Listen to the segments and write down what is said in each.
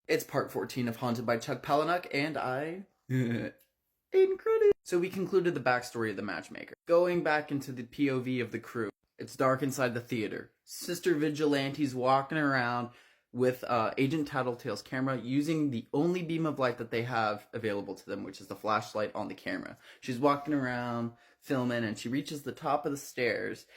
It's part 14 of Haunted by Chuck Palahniuk, and I... Incredible. So we concluded the backstory of the matchmaker. Going back into the POV of the crew, it's dark inside the theater. Sister Vigilante's walking around with Agent Tattletale's camera using the only beam of light that they have available to them, which is the flashlight on the camera. She's walking around, filming, and she reaches the top of the stairs.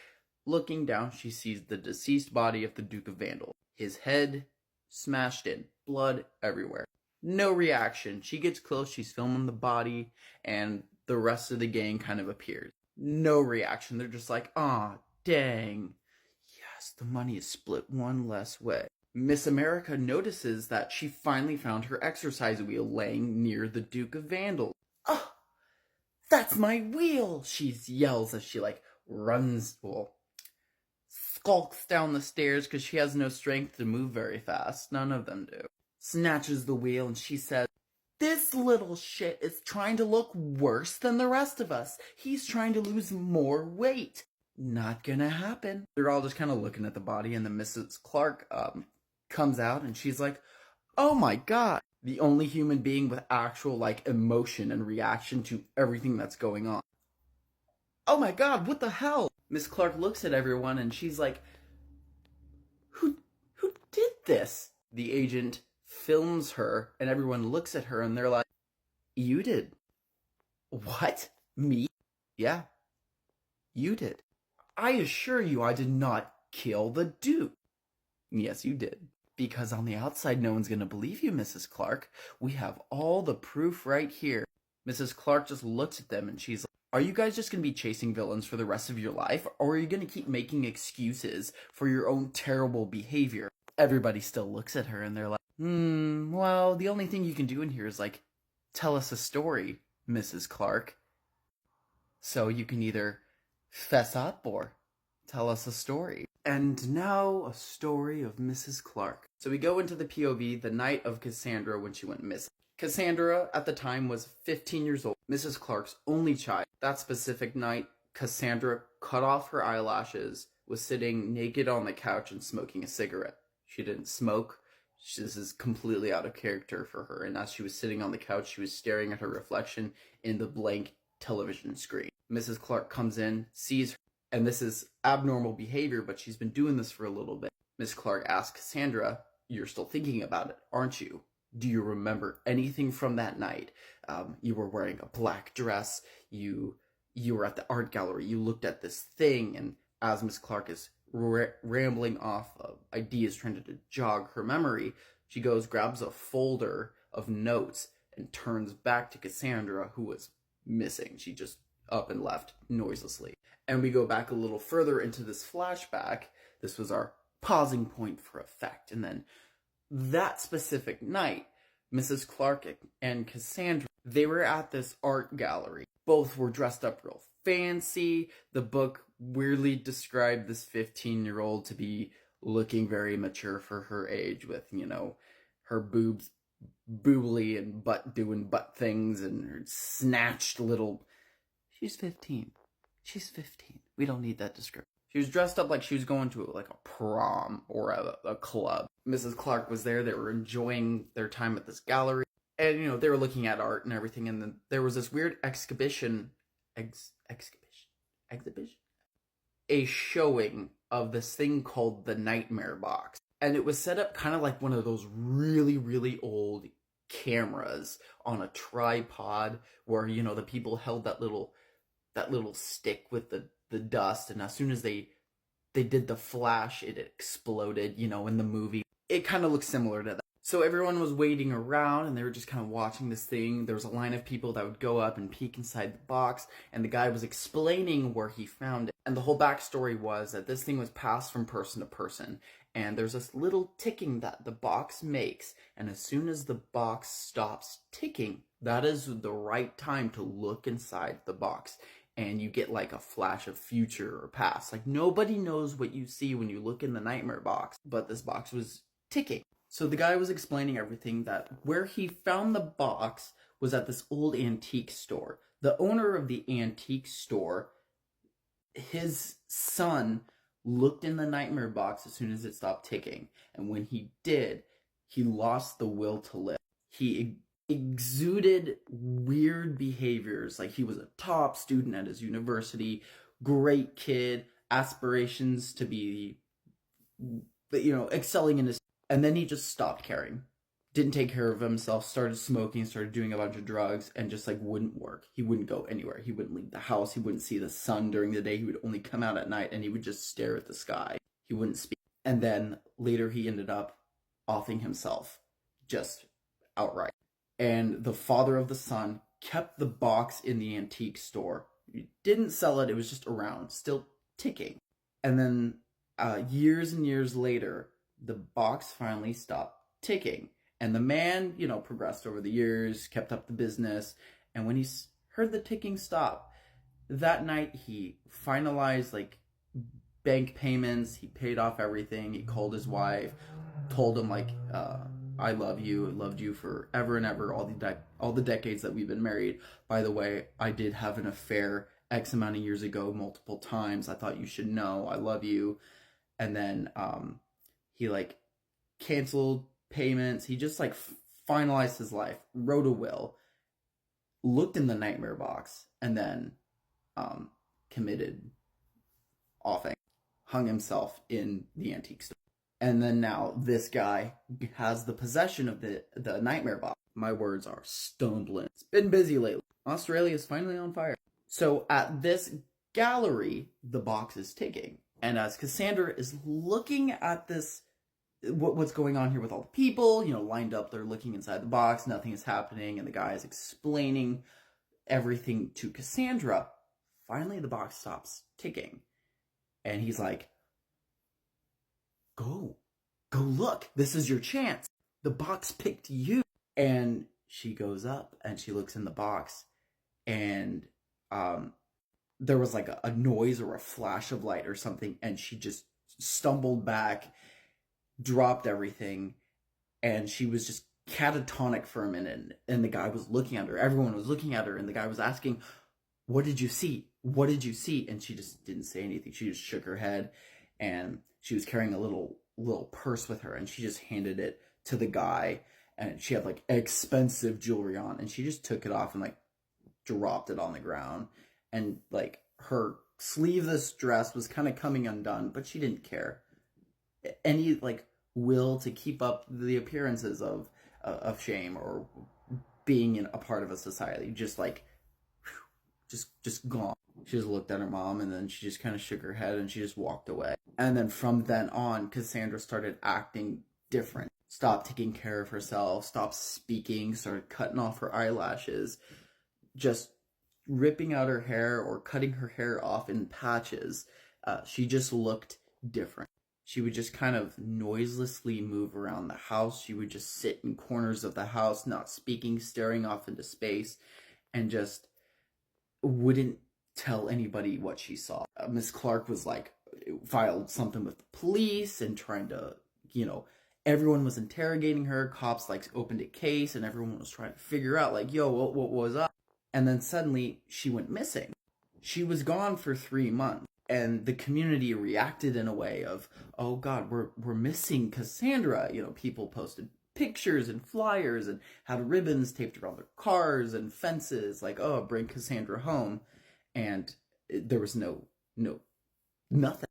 Looking down, she sees the deceased body of the Duke of Vandal. His head smashed in, blood everywhere. No reaction. She gets close, she's filming the body, and the rest of the gang kind of appears. No reaction. They're just like, aw, dang. Yes, the money is split one less way. Miss America notices that she finally found her exercise wheel laying near the Duke of Vandal. Oh, that's my wheel, she yells as she runs, skulks down the stairs because she has no strength to move very fast. None of them do. Snatches the wheel and she says, "This little shit is trying to look worse than the rest of us. He's trying to lose more weight. Not gonna happen." They're all just kind of looking at the body, and then Mrs. Clark comes out and she's like, "Oh my god." The only human being with actual emotion and reaction to everything that's going on. "Oh my god, what the hell?" Miss Clark looks at everyone and she's like, Who did this?" The agent films her and everyone looks at her and they're like, "You did." "What? Me?" "Yeah, you did." "I assure you I did not kill the Duke." "Yes, you did. Because on the outside no one's gonna believe you, Mrs. Clark. We have all the proof right here." Mrs. Clark just looks at them and she's like, "Are you guys just gonna be chasing villains for the rest of your life? Or are you gonna keep making excuses for your own terrible behavior?" Everybody still looks at her and they're like, well, the only thing you can do in here is tell us a story, Mrs. Clark. So you can either fess up or tell us a story. And now a story of Mrs. Clark. So we go into the POV the night of Cassandra when she went missing. Cassandra at the time was 15 years old, Mrs. Clark's only child. That specific night, Cassandra cut off her eyelashes, was sitting naked on the couch and smoking a cigarette. She didn't smoke. This is completely out of character for her. And as she was sitting on the couch, she was staring at her reflection in the blank television screen. Mrs. Clark comes in, sees her, and this is abnormal behavior, but she's been doing this for a little bit. Miss Clark asks Cassandra, "You're still thinking about it, aren't you? Do you remember anything from that night? You were wearing a black dress. You were at the art gallery. You looked at this thing." And as Miss Clark is rambling off of ideas, trying to jog her memory, she goes, grabs a folder of notes, and turns back to Cassandra, who was missing. She just up and left noiselessly. And we go back a little further into this flashback. This was our pausing point for effect. And then that specific night, Mrs. Clark and Cassandra, they were at this art gallery. Both were dressed up real fancy. The book weirdly described this 15-year-old to be looking very mature for her age, with, her boobs boobly and butt doing butt things and her snatched little... She's 15. She's 15. We don't need that description. She was dressed up like she was going to a prom or a club. Mrs. Clark was there. They were enjoying their time at this gallery. And, they were looking at art and everything. And then there was this weird exhibition. A showing of this thing called the Nightmare Box. And it was set up kind of like one of those really, really old cameras on a tripod where, the people held that little stick with the dust, and as soon as they did the flash, it exploded, in the movie. It kind of looks similar to that. So everyone was waiting around, and they were just kind of watching this thing. There was a line of people that would go up and peek inside the box, and the guy was explaining where he found it. And the whole backstory was that this thing was passed from person to person, and there's this little ticking that the box makes, and as soon as the box stops ticking, that is the right time to look inside the box. And you get a flash of future or past. Nobody knows what you see when you look in the Nightmare Box, but this box was ticking. So the guy was explaining everything, that where he found the box was at this old antique store. The owner of the antique store, his son looked in the Nightmare Box as soon as it stopped ticking. And when he did, He lost the will to live. He exuded weird behaviors. Like, he was a top student at his university, great kid, aspirations to be, excelling in his. And then he just stopped caring. Didn't take care of himself, started smoking, started doing a bunch of drugs, and just like wouldn't work. He wouldn't go anywhere. He wouldn't leave the house. He wouldn't see the sun during the day. He would only come out at night, and he would just stare at the sky. He wouldn't speak. And then later he ended up offing himself, just outright. And the father of the son kept the box in the antique store. He didn't sell it. It was just around, still ticking. And then years and years later, the box finally stopped ticking. And the man, progressed over the years, kept up the business. And when he heard the ticking stop, that night he finalized like bank payments. He paid off everything. He called his wife, told him like, I love you. I loved you forever and ever, all the decades that we've been married. By the way, I did have an affair X amount of years ago, multiple times. I thought you should know. I love you. And then he like canceled payments. He just like finalized his life, wrote a will, looked in the nightmare box, and then committed offing, hung himself in the antique store. And then now this guy has the possession of the nightmare box. My words are stone blind. It's been busy lately. Australia is finally on fire. So at this gallery, the box is ticking. And as Cassandra is looking at this, what's going on here with all the people, lined up, they're looking inside the box, nothing is happening, and the guy is explaining everything to Cassandra. Finally, the box stops ticking. And he's like, Go look. This is your chance. The box picked you. And she goes up and she looks in the box, and there was like a noise or a flash of light or something, and she just stumbled back, dropped everything, and she was just catatonic for a minute. And the guy was looking at her. Everyone was looking at her, and the guy was asking, what did you see? What did you see? And she just didn't say anything. She just shook her head, and she was carrying a little purse with her, and she just handed it to the guy, and she had like expensive jewelry on, and she just took it off and like dropped it on the ground. And like her sleeveless dress was kind of coming undone, but she didn't care. Any like will to keep up the appearances of shame or being in a part of a society, just like just gone. She just looked at her mom, and then she just kind of shook her head, and she just walked away. And then from then on, Cassandra started acting different. Stopped taking care of herself, stopped speaking, started cutting off her eyelashes, just ripping out her hair or cutting her hair off in patches. She just looked different. She would just kind of noiselessly move around the house. She would just sit in corners of the house, not speaking, staring off into space, and just wouldn't tell anybody what she saw. Miss Clark was like, filed something with the police and trying to, everyone was interrogating her. Cops like opened a case, and everyone was trying to figure out like, yo, what was up? And then suddenly she went missing. She was gone for 3 months, and the community reacted in a way of, oh God, we're missing Cassandra. People posted pictures and flyers and had ribbons taped around their cars and fences, like, oh, bring Cassandra home. And there was nothing.